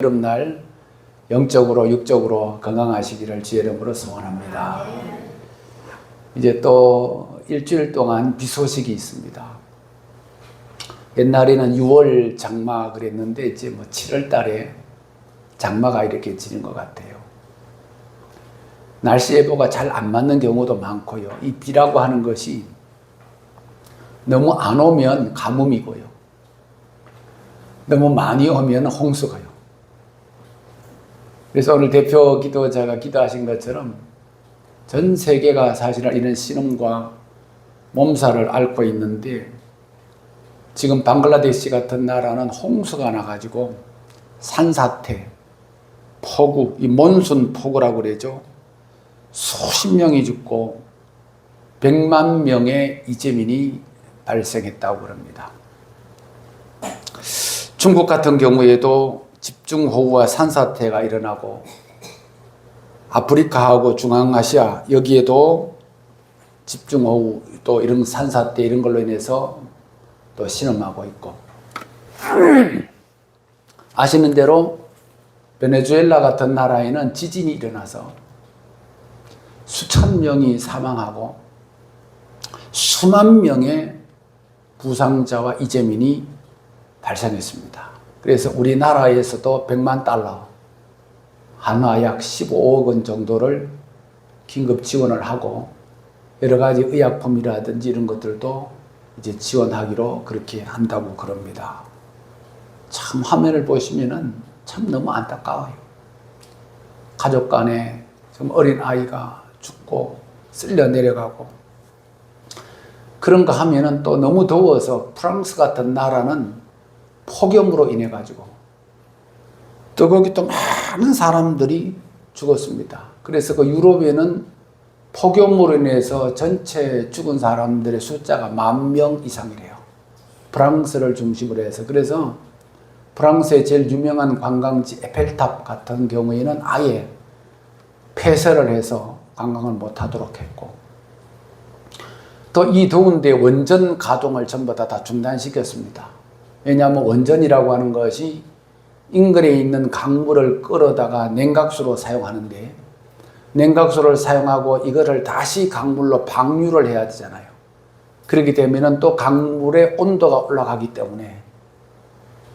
여름날 영적으로 육적으로 건강하시기를 주의 이름으로 소원합니다. 이제 또 일주일 동안 비 소식이 있습니다. 옛날에는 6월 장마 그랬는데 이제 7월 달에 장마가 이렇게 지는 것 같아요. 날씨 예보가 잘 안 맞는 경우도 많고요. 이 비라고 하는 것이 너무 안 오면 가뭄이고요. 너무 많이 오면 홍수가요. 그래서 오늘 대표 기도자가 기도하신 것처럼 전 세계가 사실은 이런 신음과 몸살을 앓고 있는데, 지금 방글라데시 같은 나라는 홍수가 나가지고 산사태, 폭우, 이 몬순 폭우라고 그러죠. 수십 명이 죽고 100만 명의 이재민이 발생했다고 그럽니다. 중국 같은 경우에도 집중호우와 산사태가 일어나고, 아프리카하고 중앙아시아 여기에도 집중호우 또 이런 산사태 이런 걸로 인해서 또 신음하고 있고, 아시는 대로 베네수엘라 같은 나라에는 지진이 일어나서 수천 명이 사망하고 수만 명의 부상자와 이재민이 발생했습니다. 그래서 우리나라에서도 100만 달러, 한화 약 15억 원 정도를 긴급 지원을 하고, 여러 가지 의약품이라든지 이런 것들도 이제 지원하기로 그렇게 한다고 그럽니다. 참 화면을 보시면은 참 너무 안타까워요. 가족 간에 좀 어린 아이가 죽고 쓸려 내려가고, 그런 거 하면은 또 너무 더워서 프랑스 같은 나라는 폭염으로 인해 가지고 또 거기 또 많은 사람들이 죽었습니다. 그래서 그 유럽에는 폭염으로 인해서 전체 죽은 사람들의 숫자가 10,000명 이상이래요. 프랑스를 중심으로 해서. 그래서 프랑스의 제일 유명한 관광지 에펠탑 같은 경우에는 아예 폐쇄를 해서 관광을 못 하도록 했고, 또 이 더운데 원전 가동을 전부 다 중단시켰습니다. 왜냐하면 원전이라고 하는 것이 인근에 있는 강물을 끌어다가 냉각수로 사용하는데, 냉각수를 사용하고 이거를 다시 강물로 방류를 해야 되잖아요. 그렇게 되면 또 강물의 온도가 올라가기 때문에,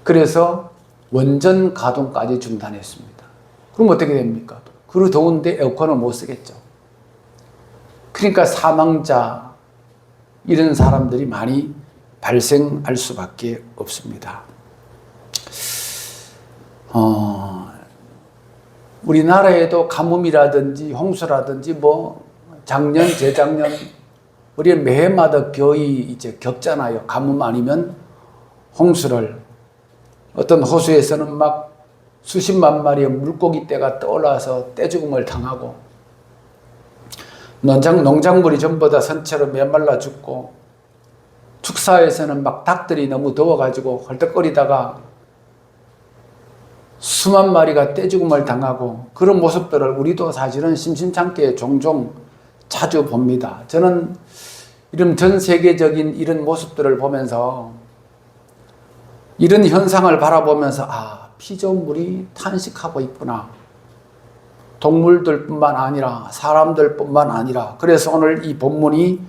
그래서 원전 가동까지 중단했습니다. 그럼 어떻게 됩니까? 그 더운데 에어컨을 못 쓰겠죠. 그러니까 사망자 이런 사람들이 많이 발생할 수밖에 없습니다. 우리나라에도 가뭄이라든지 홍수라든지 작년, 재작년 우리 매해마다 거의 이제 겪잖아요. 가뭄 아니면 홍수를. 어떤 호수에서는 막 수십만 마리의 물고기 떼가 떠올라서 떼죽음을 당하고, 농작물이 전부 다 선체로 메말라 죽고, 축사에서는 막 닭들이 너무 더워가지고 헐떡거리다가 수만 마리가 떼죽음을 당하고, 그런 모습들을 우리도 사실은 심심찮게 종종 자주 봅니다. 저는 이런 전 세계적인 이런 모습들을 보면서, 이런 현상을 바라보면서 피조물이 탄식하고 있구나. 동물들뿐만 아니라 사람들뿐만 아니라. 그래서 오늘 이 본문이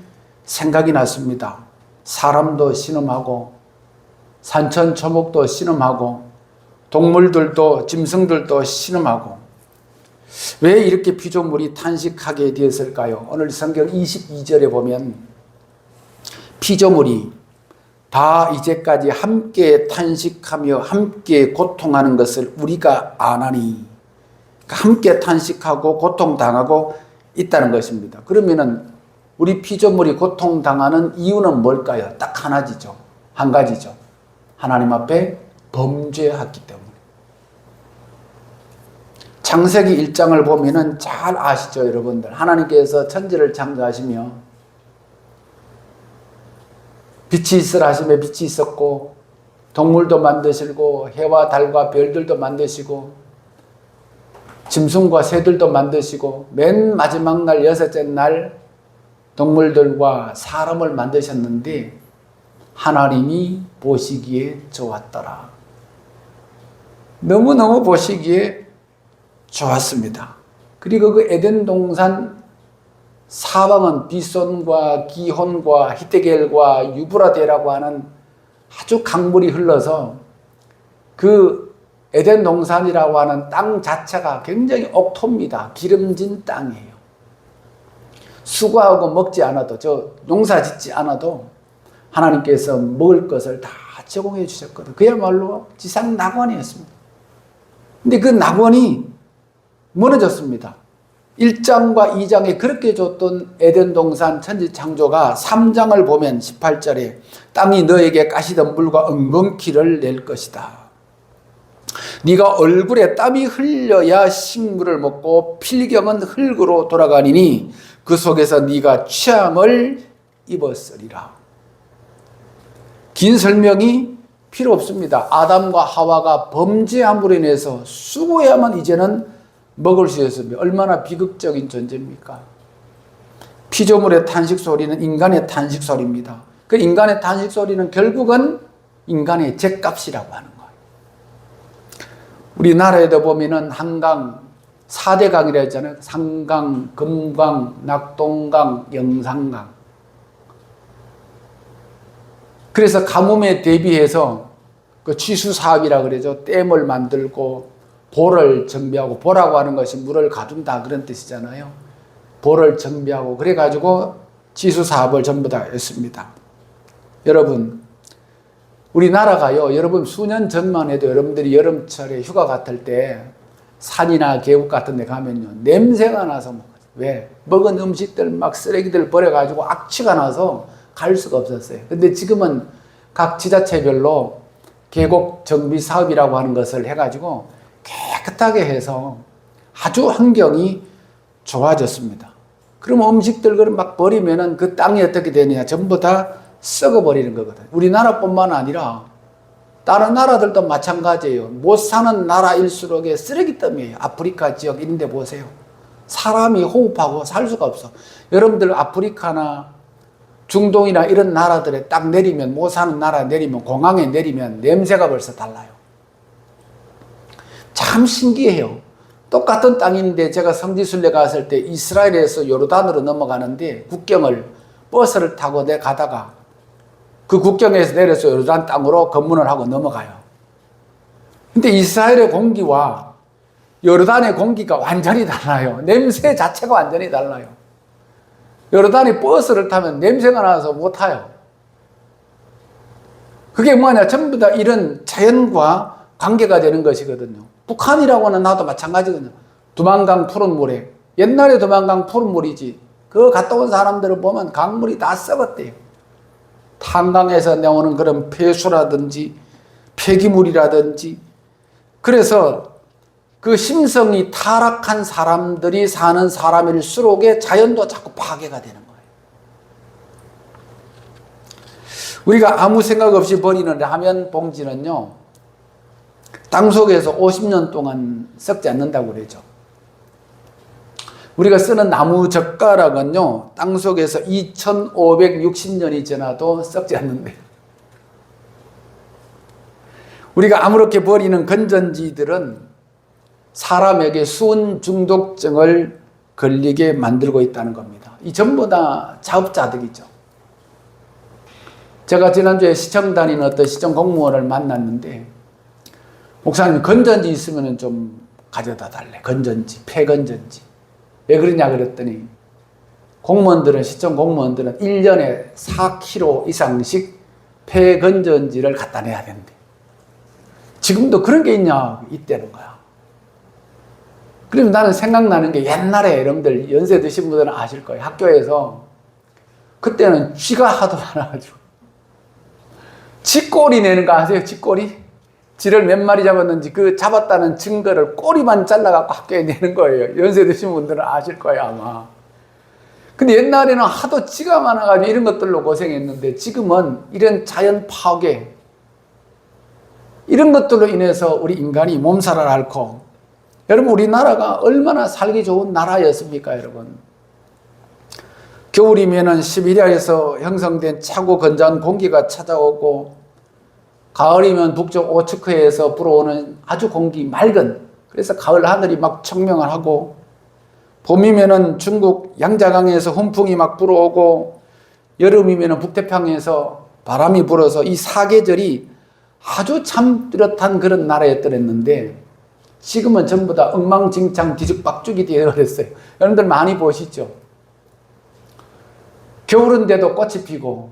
생각이 났습니다. 사람도 신음하고 산천초목도 신음하고 동물들도 짐승들도 신음하고. 왜 이렇게 피조물이 탄식하게 되었을까요? 오늘 성경 22절에 보면 피조물이 다 이제까지 함께 탄식하며 함께 고통하는 것을 우리가 아나니, 함께 탄식하고 고통당하고 있다는 것입니다. 그러면은 우리 피조물이 고통당하는 이유는 뭘까요? 딱 하나지죠. 한 가지죠. 하나님 앞에 범죄했기 때문에. 창세기 1장을 보면은 잘 아시죠, 여러분들. 하나님께서 천지를 창조하시며 빛이 있으라 하시며 빛이 있었고, 동물도 만드시고 해와 달과 별들도 만드시고 짐승과 새들도 만드시고, 맨 마지막 날 6째 날 동물들과 사람을 만드셨는데 하나님이 보시기에 좋았더라. 너무너무 보시기에 좋았습니다. 그리고 그 에덴 동산 사방은 비손과 기혼과 히데겔과 유브라데라고 하는 아주 강물이 흘러서 그 에덴 동산이라고 하는 땅 자체가 굉장히 옥토입니다. 기름진 땅이에요. 수고하고 먹지 않아도, 농사 짓지 않아도 하나님께서 먹을 것을 다 제공해 주셨거든요. 그야말로 지상 낙원이었습니다. 근데 그 낙원이 무너졌습니다. 1장과 2장에 그렇게 줬던 에덴 동산 천지 창조가 3장을 보면 18절에 땅이 너에게 가시던 물과 엉겅퀴를 낼 것이다. 네가 얼굴에 땀이 흘려야 식물을 먹고 필경은 흙으로 돌아가니니 그 속에서 네가 취함을 입었으리라. 긴 설명이 필요 없습니다. 아담과 하와가 범죄함으로 인해서 수고해야만 이제는 먹을 수 있습니다. 얼마나 비극적인 존재입니까? 피조물의 탄식 소리는 인간의 탄식 소리입니다. 그 인간의 탄식 소리는 결국은 인간의 죗값이라고 하는 거예요. 우리나라에도 보면은 한강, 4대 강이라 했잖아요. 상강, 금강, 낙동강, 영산강. 그래서 가뭄에 대비해서 그 취수 사업이라 그러죠. 댐을 만들고 보를 정비하고, 보라고 하는 것이 물을 가둔다 그런 뜻이잖아요. 보를 정비하고 그래가지고 취수 사업을 전부 다 했습니다. 여러분, 우리나라가요, 여러분 수년 전만 해도 여러분들이 여름철에 휴가 갔을 때 산이나 계곡 같은 데 가면요, 냄새가 나서, 왜? 먹은 음식들 막 쓰레기들 버려가지고 악취가 나서 갈 수가 없었어요. 근데 지금은 각 지자체별로 계곡 정비 사업이라고 하는 것을 해가지고 깨끗하게 해서 아주 환경이 좋아졌습니다. 그러면 음식들 막 버리면은 그 땅이 어떻게 되느냐, 전부 다 썩어버리는 거거든요. 우리나라뿐만 아니라 다른 나라들도 마찬가지예요. 못 사는 나라일수록의 쓰레기더미예요. 아프리카 지역 이런 데 보세요. 사람이 호흡하고 살 수가 없어. 여러분들 아프리카나 중동이나 이런 나라들에 딱 내리면, 못 사는 나라에 내리면, 공항에 내리면 냄새가 벌써 달라요. 참 신기해요. 똑같은 땅인데 제가 성지순례 갔을 때 이스라엘에서 요르단으로 넘어가는데 국경을 버스를 타고 가다가 그 국경에서 내려서 요르단 땅으로 검문을 하고 넘어가요. 근데 이스라엘의 공기와 요르단의 공기가 완전히 달라요. 냄새 자체가 완전히 달라요. 요르단이 버스를 타면 냄새가 나서 못 타요. 그게 뭐냐, 전부 다 이런 자연과 관계가 되는 것이거든요. 북한이라고는 나도 마찬가지거든요. 두만강 푸른 물에, 옛날에 두만강 푸른 물이지, 그거 갔다 온 사람들을 보면 강물이 다 썩었대요. 탄강에서 나오는 그런 폐수라든지 폐기물이라든지. 그래서 그 심성이 타락한 사람들이 사는 사람일수록의 자연도 자꾸 파괴가 되는 거예요. 우리가 아무 생각 없이 버리는 라면 봉지는요, 땅속에서 50년 동안 썩지 않는다고 그러죠. 우리가 쓰는 나무 젓가락은요, 땅속에서 2560년이 지나도 썩지 않는데요. 우리가 아무렇게 버리는 건전지들은 사람에게 수은 중독증을 걸리게 만들고 있다는 겁니다. 이 전부 다 자업자득이죠. 제가 지난주에 시청 다니는 어떤 시청 공무원을 만났는데, 목사님 건전지 있으면 좀 가져다 달래. 건전지, 폐건전지. 왜 그러냐 그랬더니, 공무원들은, 시청 공무원들은 1년에 4kg 이상씩 폐건전지를 갖다 내야 된대. 지금도 그런 게 있냐? 있다는 거야. 그럼 나는 생각나는 게, 옛날에 여러분들 연세 드신 분들은 아실 거예요. 학교에서 그때는 쥐가 하도 많아가지고 쥐꼬리 내는 거 아세요? 쥐꼬리? 쥐를 몇 마리 잡았는지 그 잡았다는 증거를 꼬리만 잘라갖고 학교에 내는 거예요. 연세 드신 분들은 아실 거예요, 아마. 근데 옛날에는 하도 쥐가 많아가지고 이런 것들로 고생했는데, 지금은 이런 자연 파괴, 이런 것들로 인해서 우리 인간이 몸살을 앓고, 여러분, 우리나라가 얼마나 살기 좋은 나라였습니까, 여러분? 겨울이면은 시베리아에서 형성된 차고 건조한 공기가 찾아오고, 가을이면 북쪽 오츠크에서 불어오는 아주 공기 맑은, 그래서 가을 하늘이 막 청명을 하고, 봄이면은 중국 양자강에서 훈풍이 막 불어오고, 여름이면은 북태평양에서 바람이 불어서 이 사계절이 아주 참 뚜렷한 그런 나라였더랬는데, 지금은 전부 다 엉망진창 뒤죽박죽이 되어버렸어요. 여러분들 많이 보시죠? 겨울인데도 꽃이 피고,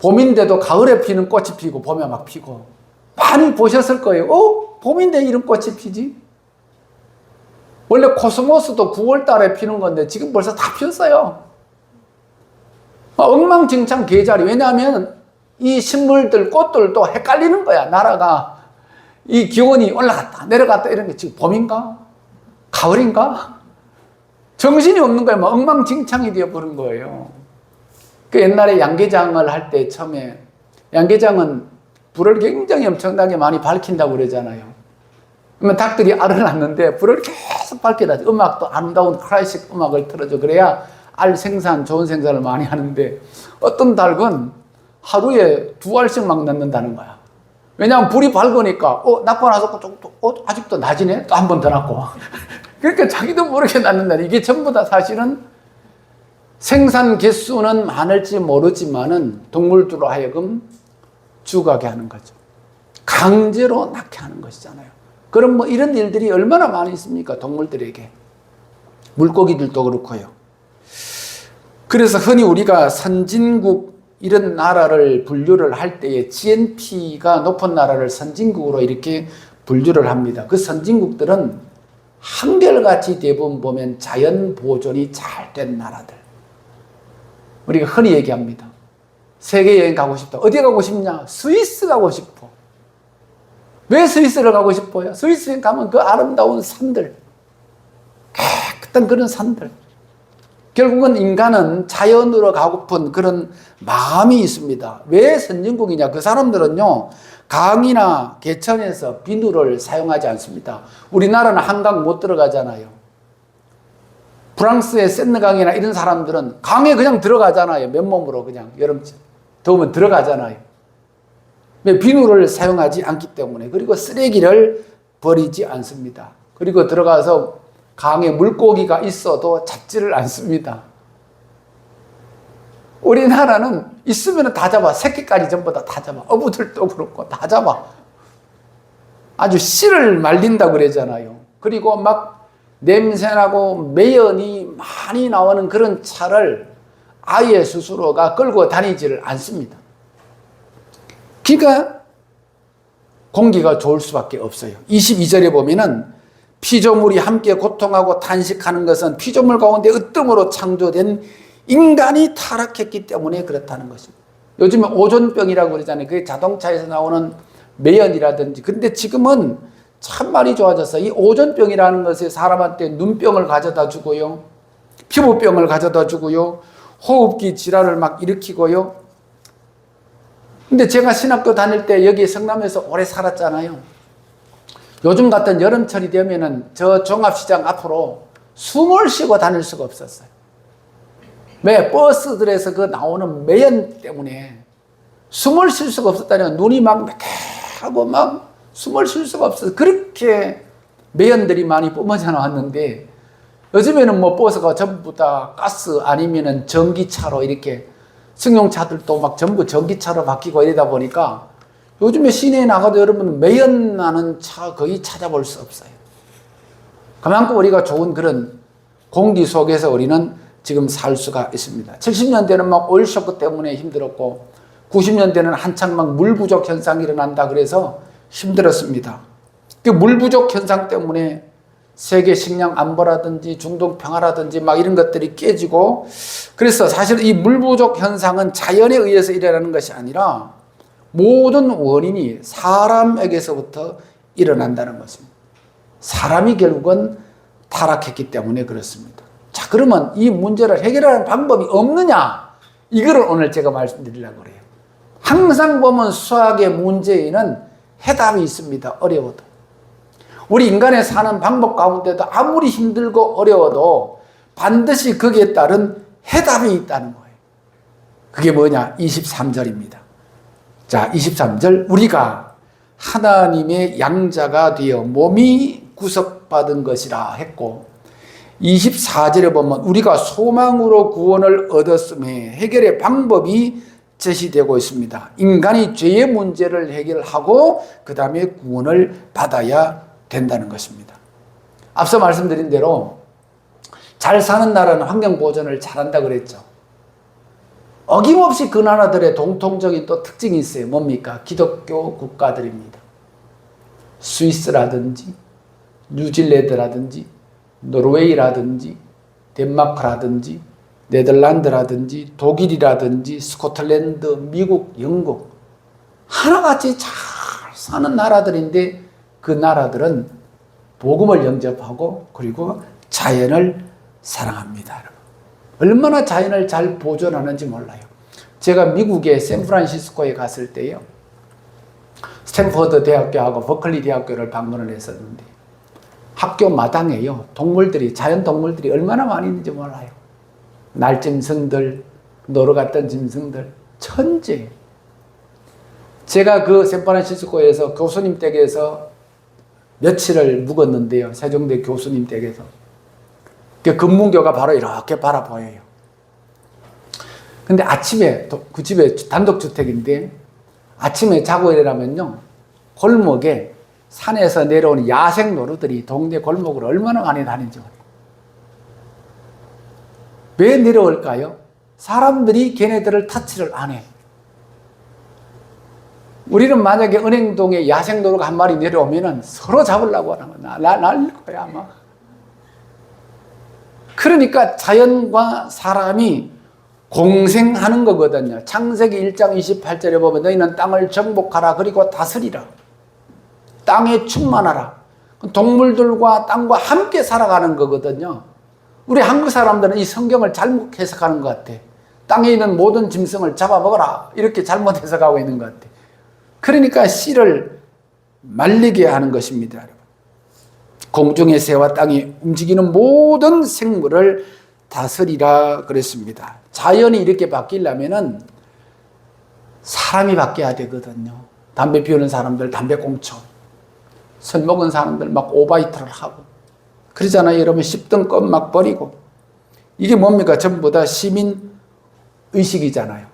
봄인데도 가을에 피는 꽃이 피고, 봄에 막 피고, 많이 보셨을 거예요. 봄인데 이런 꽃이 피지? 원래 코스모스도 9월 달에 피는 건데 지금 벌써 다 피었어요. 엉망진창 계절이. 왜냐하면 이 식물들, 꽃들도 헷갈리는 거야. 나라가 이 기온이 올라갔다 내려갔다 이런 게 지금 봄인가? 가을인가? 정신이 없는 거예요. 막 엉망진창이 되어버린 거예요. 그 옛날에 양계장을 할 때 처음에, 양계장은 불을 굉장히 엄청나게 많이 밝힌다고 그러잖아요. 그러면 닭들이 알을 낳는데 불을 계속 밝혀다. 음악도 아름다운 클래식 음악을 틀어줘. 그래야 알 생산, 좋은 생산을 많이 하는데, 어떤 닭은 하루에 2알씩 막 낳는다는 거야. 왜냐하면 불이 밝으니까 낳고 나서 아직도 낮이네? 또 한 번 더 낳고. 그러니까 자기도 모르게 낳는다. 이게 전부 다 사실은 생산 개수는 많을지 모르지만은 동물들로 하여금 죽어가게 하는 거죠. 강제로 낳게 하는 것이잖아요. 그럼 뭐 이런 일들이 얼마나 많이 있습니까? 동물들에게. 물고기들도 그렇고요. 그래서 흔히 우리가 선진국 이런 나라를 분류를 할 때에 GNP가 높은 나라를 선진국으로 이렇게 분류를 합니다. 그 선진국들은 한결같이 대부분 보면 자연 보존이 잘 된 나라들. 우리가 흔히 얘기합니다. 세계 여행 가고 싶다. 어디 가고 싶냐? 스위스 가고 싶어. 왜 스위스를 가고 싶어요? 스위스에 가면 그 아름다운 산들, 깨끗한 그런 산들. 결국은 인간은 자연으로 가고픈 그런 마음이 있습니다. 왜 선진국이냐? 그 사람들은요, 강이나 개천에서 비누를 사용하지 않습니다. 우리나라는 한강 못 들어가잖아요. 프랑스의 센느강이나 이런 사람들은 강에 그냥 들어가잖아요. 맨몸으로 그냥 여름 더우면 들어가잖아요. 왜? 비누를 사용하지 않기 때문에. 그리고 쓰레기를 버리지 않습니다. 그리고 들어가서 강에 물고기가 있어도 잡지를 않습니다. 우리나라는 있으면 다 잡아. 새끼까지 전부 다 잡아. 어부들도 그렇고 다 잡아. 아주 씨를 말린다고 그러잖아요. 그리고 막 냄새나고 매연이 많이 나오는 그런 차를 아예 스스로가 끌고 다니지를 않습니다. 그러니까 공기가 좋을 수밖에 없어요. 22절에 보면은 피조물이 함께 고통하고 탄식하는 것은 피조물 가운데 으뜸으로 창조된 인간이 타락했기 때문에 그렇다는 것입니다. 요즘에 오존병이라고 그러잖아요. 그게 자동차에서 나오는 매연이라든지. 근데 지금은 참 많이 좋아졌어요. 이 오존병이라는 것이 사람한테 눈병을 가져다 주고요, 피부병을 가져다 주고요, 호흡기 질환을 막 일으키고요. 근데 제가 신학교 다닐 때 여기 성남에서 오래 살았잖아요. 요즘 같은 여름철이 되면은 저 종합시장 앞으로 숨을 쉬고 다닐 수가 없었어요. 왜? 버스들에서 그 나오는 매연 때문에 숨을 쉴 수가 없었다니. 눈이 막 매캐하고 막 숨을 쉴 수가 없어서 그렇게 매연들이 많이 뿜어져 나왔는데, 요즘에는 뭐 버스가 전부 다 가스 아니면은 전기차로 이렇게, 승용차들도 막 전부 전기차로 바뀌고 이러다 보니까 요즘에 시내에 나가도 여러분 매연 나는 차 거의 찾아볼 수 없어요. 그만큼 우리가 좋은 그런 공기 속에서 우리는 지금 살 수가 있습니다. 70년대는 막 오일 쇼크 때문에 힘들었고, 90년대는 한창 막 물 부족 현상이 일어난다 그래서 힘들었습니다. 그 물 부족 현상 때문에 세계 식량 안보라든지 중동 평화라든지 막 이런 것들이 깨지고, 그래서 사실 이 물 부족 현상은 자연에 의해서 일어나는 것이 아니라 모든 원인이 사람에게서부터 일어난다는 것입니다. 사람이 결국은 타락했기 때문에 그렇습니다. 자, 그러면 이 문제를 해결하는 방법이 없느냐? 이거를 오늘 제가 말씀드리려고 그래요. 항상 보면 수학의 문제에는 해답이 있습니다. 어려워도. 우리 인간의 사는 방법 가운데도 아무리 힘들고 어려워도 반드시 거기에 따른 해답이 있다는 거예요. 그게 뭐냐? 23절입니다. 자, 23절. 우리가 하나님의 양자가 되어 몸이 구속받은 것이라 했고, 24절에 보면 우리가 소망으로 구원을 얻었음에 해결의 방법이 제시되고 있습니다. 인간이 죄의 문제를 해결하고 그 다음에 구원을 받아야 된다는 것입니다. 앞서 말씀드린 대로 잘 사는 나라는 환경 보존을 잘한다 그랬죠. 어김없이 그 나라들의 공통적인 또 특징이 있어요. 뭡니까? 기독교 국가들입니다. 스위스라든지 뉴질랜드라든지 노르웨이라든지 덴마크라든지 네덜란드라든지 독일이라든지 스코틀랜드, 미국, 영국 하나같이 잘 사는 나라들인데 그 나라들은 복음을 영접하고 그리고 자연을 사랑합니다. 여러분. 얼마나 자연을 잘 보존하는지 몰라요. 제가 미국의 샌프란시스코에 갔을 때요, 스탠퍼드 대학교하고 버클리 대학교를 방문을 했었는데 학교 마당에요, 동물들이, 자연 동물들이 얼마나 많이 있는지 몰라요. 날짐승들, 놀러 갔던 짐승들, 천재. 제가 그 샌프란시스코에서 교수님 댁에서 며칠을 묵었는데요. 세종대 교수님 댁에서. 그 금문교가 바로 이렇게 바라 보여요. 근데 아침에, 그 집에 단독주택인데 아침에 자고 일어나면요, 골목에 산에서 내려오는 야생 노루들이 동네 골목을 얼마나 많이 다니는지 몰라요. 왜 내려올까요? 사람들이 걔네들을 타치를 안 해. 우리는 만약에 은행동에 야생노루가 한 마리 내려오면 서로 잡으려고 하는 거야. 날릴 거야, 아마. 그러니까 자연과 사람이 공생하는 거거든요. 창세기 1장 28절에 보면 너희는 땅을 정복하라, 그리고 다스리라. 땅에 충만하라. 동물들과 땅과 함께 살아가는 거거든요. 우리 한국 사람들은 이 성경을 잘못 해석하는 것 같아. 땅에 있는 모든 짐승을 잡아먹어라, 이렇게 잘못 해석하고 있는 것 같아. 그러니까 씨를 말리게 하는 것입니다. 공중의 새와 땅이 움직이는 모든 생물을 다스리라 그랬습니다. 자연이 이렇게 바뀌려면은 사람이 바뀌어야 되거든요. 담배 피우는 사람들 담배 공쳐, 술 먹은 사람들 막 오바이트를 하고 그러잖아요. 여러분, 씹던 껌 막 버리고. 이게 뭡니까? 전부 다 시민 의식이잖아요.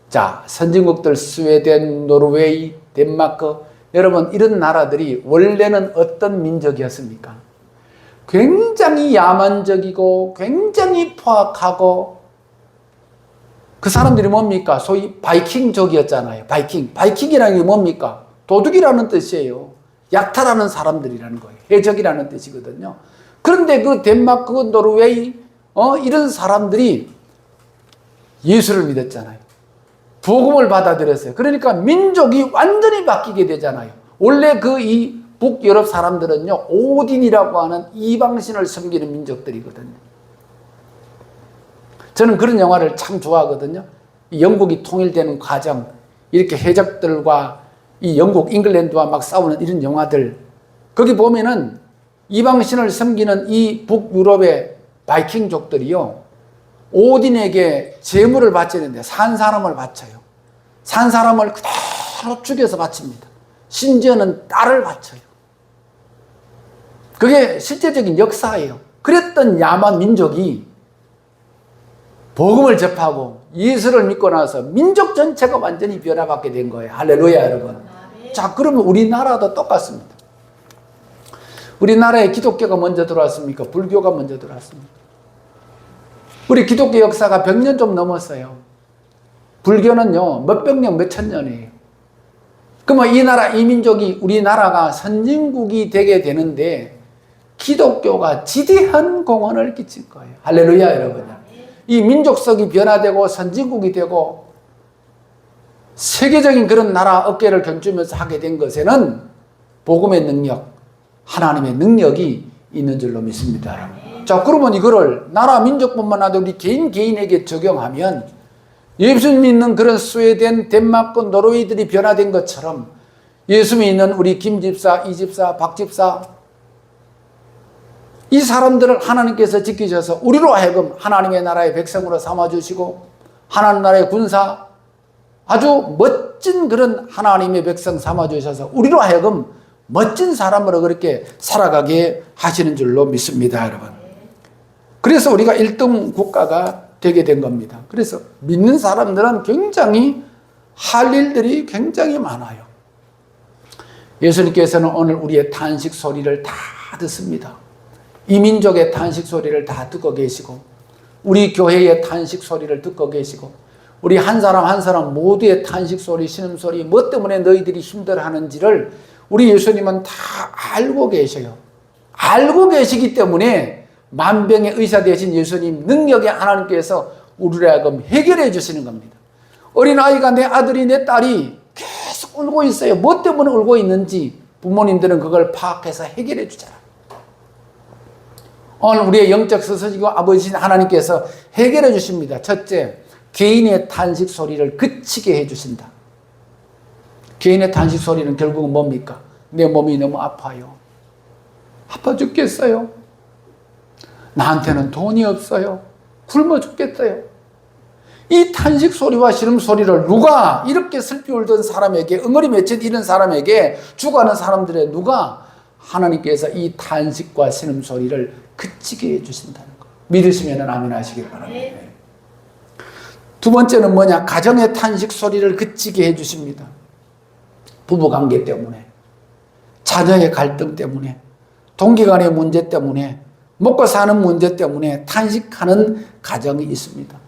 자, 선진국들 스웨덴, 노르웨이, 덴마크, 여러분, 이런 나라들이 원래는 어떤 민족이었습니까? 굉장히 야만적이고 굉장히 포악하고, 그 사람들이 뭡니까? 소위 바이킹족이었잖아요. 바이킹이라는 게 뭡니까? 도둑이라는 뜻이에요. 약탈하는 사람들이라는 거예요. 해적이라는 뜻이거든요. 그런데 그 덴마크, 노르웨이, 이런 사람들이 예수를 믿었잖아요. 복음을 받아들였어요. 그러니까 민족이 완전히 바뀌게 되잖아요. 원래 이 북유럽 사람들은요, 오딘이라고 하는 이방신을 섬기는 민족들이거든요. 저는 그런 영화를 참 좋아하거든요. 이 영국이 통일되는 과정, 이렇게 해적들과 이 영국, 잉글랜드와 막 싸우는 이런 영화들, 거기 보면은 이방신을 섬기는 이 북유럽의 바이킹족들이요, 오딘에게 제물을 바치는데 산 사람을 바쳐요. 산 사람을 그대로 죽여서 바칩니다. 심지어는 딸을 바쳐요. 그게 실제적인 역사예요. 그랬던 야만 민족이 복음을 접하고 예수를 믿고 나서 민족 전체가 완전히 변화받게 된 거예요. 할렐루야, 여러분. 자, 그러면 우리나라도 똑같습니다. 우리나라에 기독교가 먼저 들어왔습니까? 불교가 먼저 들어왔습니까? 우리 기독교 역사가 100년 좀 넘었어요. 불교는요, 몇백 년, 몇천 년이에요. 그러면 이 나라, 이 민족이, 우리나라가 선진국이 되게 되는데 기독교가 지대한 공헌을 끼친 거예요. 할렐루야, 여러분. 이 민족성이 변화되고 선진국이 되고 세계적인 그런 나라 어깨를 견주면서 하게 된 것에는 복음의 능력, 하나님의 능력이 있는 줄로 믿습니다. 여러분. 자, 그러면 이거를 나라 민족뿐만 아니라 우리 개인에게 적용하면 예수 믿는 그런 스웨덴, 덴마크, 노르웨이들이 변화된 것처럼 예수 믿는 우리 김 집사, 이 집사, 박 집사, 이 사람들을 하나님께서 지키셔서 우리로 하여금 하나님의 나라의 백성으로 삼아주시고 하나님 나라의 군사, 아주 멋진 그런 하나님의 백성 삼아주셔서 우리로 하여금 멋진 사람으로 그렇게 살아가게 하시는 줄로 믿습니다, 여러분. 그래서 우리가 1등 국가가 되게 된 겁니다. 그래서 믿는 사람들은 굉장히 할 일들이 굉장히 많아요. 예수님께서는 오늘 우리의 탄식 소리를 다 듣습니다. 이민족의 탄식 소리를 다 듣고 계시고, 우리 교회의 탄식 소리를 듣고 계시고, 우리 한 사람 한 사람 모두의 탄식 소리, 신음소리, 뭐 때문에 너희들이 힘들어하는지를 우리 예수님은 다 알고 계셔요. 알고 계시기 때문에 만병의 의사 되신 예수님 능력의 하나님께서 우리를 하여금 해결해 주시는 겁니다. 어린아이가 내 아들이 내 딸이 계속 울고 있어요. 뭐 때문에 울고 있는지 부모님들은 그걸 파악해서 해결해 주잖아. 오늘 우리의 영적 스승이고 아버지신 하나님께서 해결해 주십니다. 첫째, 개인의 탄식 소리를 그치게 해 주신다. 개인의 탄식 소리는 결국은 뭡니까? 내 몸이 너무 아파요. 아파 죽겠어요. 나한테는 돈이 없어요. 굶어 죽겠어요. 이 탄식 소리와 신음 소리를 누가 이렇게 슬피 울던 사람에게, 응어리 맺힌 이런 사람에게, 죽어가는 사람들의 누가 하나님께서 이 탄식과 신음 소리를 그치게 해주신다는 거. 믿으시면 아멘 하시길 바랍니다. 두 번째는 뭐냐? 가정의 탄식 소리를 그치게 해주십니다. 부부관계 때문에, 자녀의 갈등 때문에, 동기간의 문제 때문에, 먹고 사는 문제 때문에 탄식하는 가정이 있습니다.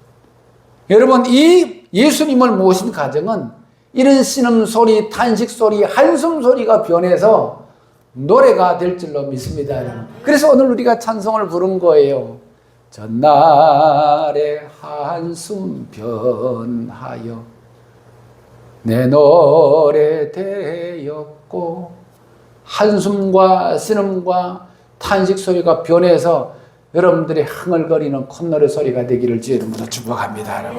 여러분, 이 예수님을 모신 가정은 이런 신음소리, 탄식소리, 한숨소리가 변해서 노래가 될 줄로 믿습니다. 그래서 오늘 우리가 찬송을 부른 거예요. 전날의 한숨 변하여 내 노래 되었고, 한숨과 신음과 탄식 소리가 변해서 여러분들의 흥얼거리는 콧노래 소리가 되기를 주의 이름으로 축복합니다.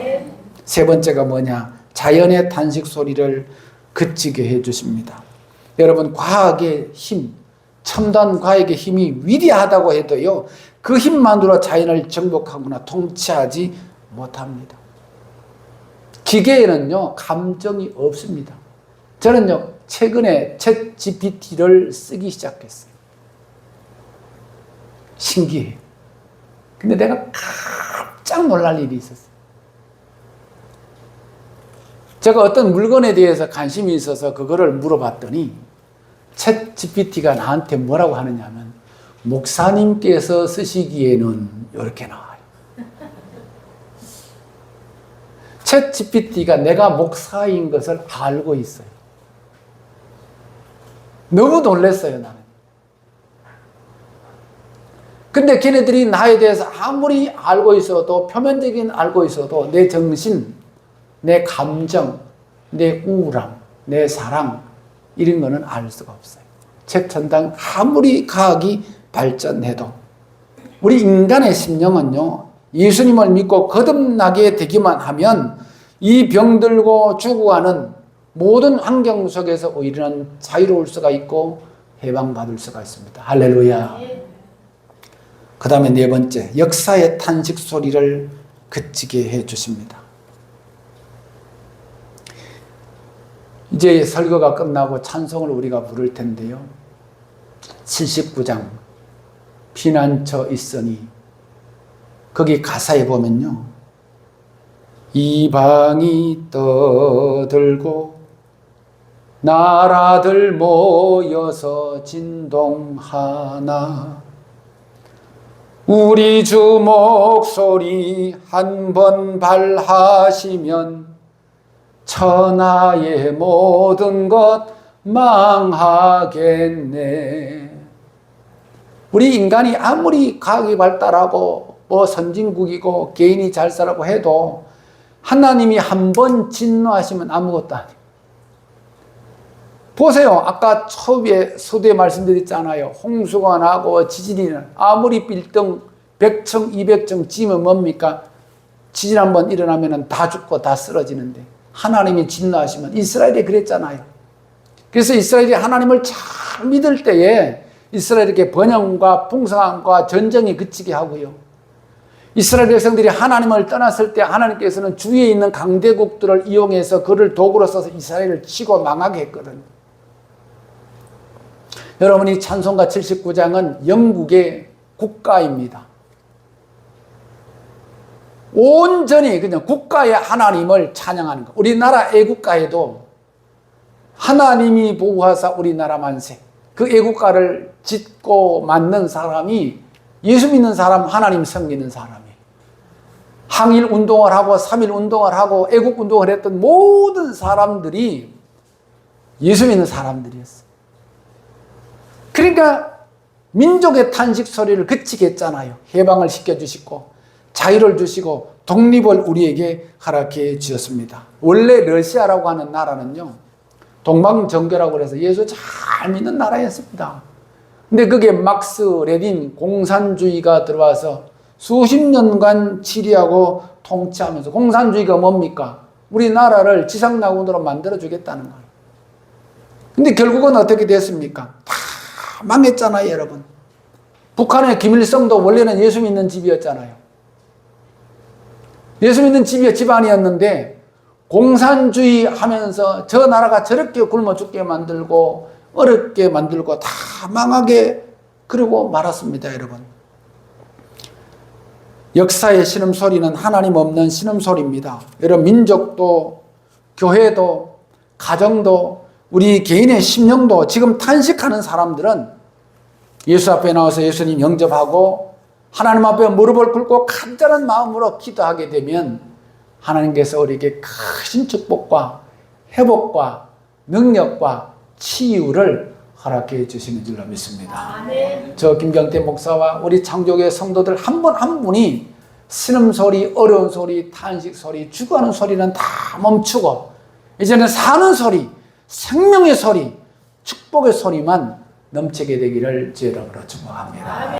세 번째가 뭐냐? 자연의 탄식 소리를 그치게 해주십니다. 여러분, 과학의 힘, 첨단 과학의 힘이 위대하다고 해도요, 그 힘만으로 자연을 정복하거나 통치하지 못합니다. 기계에는요, 감정이 없습니다. 저는요, 최근에 챗 GPT를 쓰기 시작했어요. 신기해요. 근데 내가 깜짝 놀랄 일이 있었어요. 제가 어떤 물건에 대해서 관심이 있어서 그거를 물어봤더니 챗 GPT가 나한테 뭐라고 하느냐면, 목사님께서 쓰시기에는 이렇게 나와요. 챗 GPT가 내가 목사인 것을 알고 있어요. 너무 놀랐어요, 나는. 근데 걔네들이 나에 대해서 아무리 알고 있어도, 표면적인 알고 있어도 내 정신, 내 감정, 내 우울함, 내 사랑, 이런 거는 알 수가 없어요. 최첨단 아무리 과학이 발전해도 우리 인간의 심령은요, 예수님을 믿고 거듭나게 되기만 하면 이 병들고 죽어가는 모든 환경 속에서 오히려 자유로울 수가 있고 해방받을 수가 있습니다. 할렐루야. 그 다음에 네 번째, 역사의 탄식 소리를 그치게 해 주십니다. 이제 설교가 끝나고 찬송을 우리가 부를 텐데요. 79장 피난처 있으니, 거기 가사에 보면요, 이방이 떠들고 나라들 모여서 진동하나 우리 주 목소리 한번 발하시면 천하의 모든 것 망하겠네. 우리 인간이 아무리 과학이 발달하고 뭐 선진국이고 개인이 잘 살라고 해도 하나님이 한번 진노하시면 아무것도 아니에요. 보세요. 아까 서두에 말씀드렸잖아요. 홍수가 나고 지진이 나. 아무리 빌등 100층, 200층 지으면 뭡니까? 지진 한번 일어나면 다 죽고 다 쓰러지는데, 하나님이 진노하시면, 이스라엘이 그랬잖아요. 그래서 이스라엘이 하나님을 잘 믿을 때에 이스라엘에게 번영과 풍성함과 전쟁이 그치게 하고요. 이스라엘 백성들이 하나님을 떠났을 때 하나님께서는 주위에 있는 강대국들을 이용해서 그를 도구로 써서 이스라엘을 치고 망하게 했거든요. 여러분이 찬송가 79장은 영국의 국가입니다. 온전히 그냥 국가의 하나님을 찬양하는 것. 우리나라 애국가에도 하나님이 보호하사 우리나라 만세. 그 애국가를 짓고 만든 사람이 예수 믿는 사람, 하나님 섬기는 사람이에요. 항일 운동을 하고 3.1 운동을 하고 애국 운동을 했던 모든 사람들이 예수 믿는 사람들이었어요. 그러니까 민족의 탄식 소리를 그치게 했잖아요. 해방을 시켜주시고 자유를 주시고 독립을 우리에게 허락해 주셨습니다. 원래 러시아라고 하는 나라는요, 동방정교라고 해서 예수 잘 믿는 나라였습니다. 근데 그게 막스, 레닌, 공산주의가 들어와서 수십 년간 치리하고 통치하면서, 공산주의가 뭡니까? 우리나라를 지상낙원으로 만들어주겠다는 거예요. 근데 결국은 어떻게 됐습니까? 다 망했잖아요, 여러분. 북한의 김일성도 원래는 예수 믿는 집이었잖아요. 예수 믿는 집안이었는데 공산주의 하면서 저 나라가 저렇게 굶어 죽게 만들고 어렵게 만들고 다 망하게 그러고 말았습니다, 여러분. 역사의 신음소리는 하나님 없는 신음소리입니다. 여러분, 민족도 교회도 가정도 우리 개인의 심령도 지금 탄식하는 사람들은 예수 앞에 나와서 예수님 영접하고 하나님 앞에 무릎을 꿇고 간절한 마음으로 기도하게 되면 하나님께서 우리에게 크신 축복과 회복과 능력과 치유를 허락해 주시는 줄로 믿습니다. 아멘. 저 김경태 목사와 우리 창조교회 성도들 한 분 한 분이 신음소리, 어려운 소리, 탄식 소리, 죽어가는 소리는 다 멈추고 이제는 사는 소리, 생명의 소리, 축복의 소리만 넘치게 되기를 주의 이름으로 축복합니다.